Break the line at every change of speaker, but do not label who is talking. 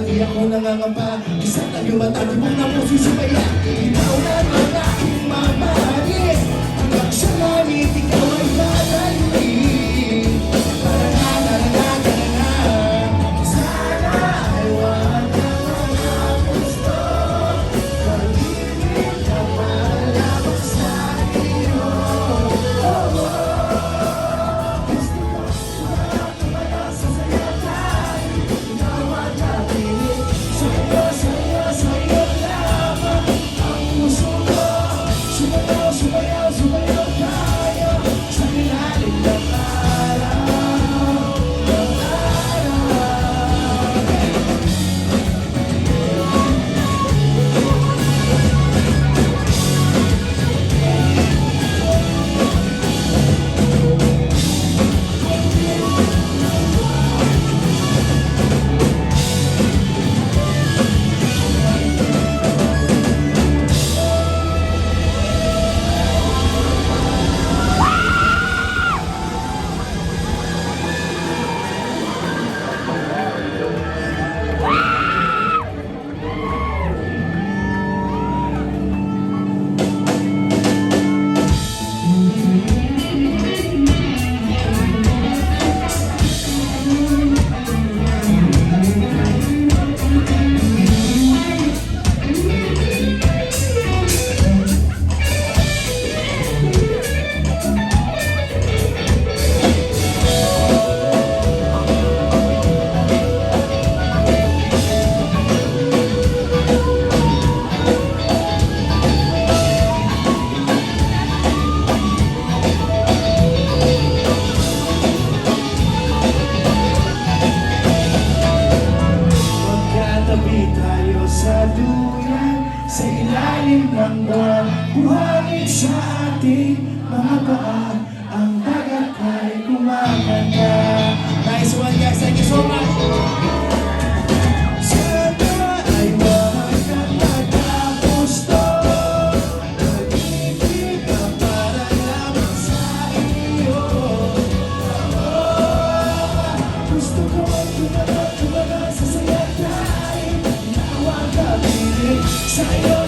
Di ako nangangamba, isang naglumatagi mo na po susubayan. Ikaw na ang aking mamahalin, hanggang sa langit ikaw ay lalalim. Para-na-na-na-na-na-na, sana ay wag kang mga gusto. Pag-ibig na malabas sa iyo. Gusto ko, tumaya sa saya tayo, ikaw ang kapiling. Sa'yo lamang ang puso ko. Sumayaw tayo sa ilalim ng araw, ng araw. Sa ilalim ng buwan, buhangin sa ating mga paa, ang dagat ay kumaganda. Nice one guys, thank you so much. Sana ay wag kang magkagusto, pag-ibig ka para lamang sa iyo. Gusto ko tumala sa saya tayo, nawag ka piling. Sa'yo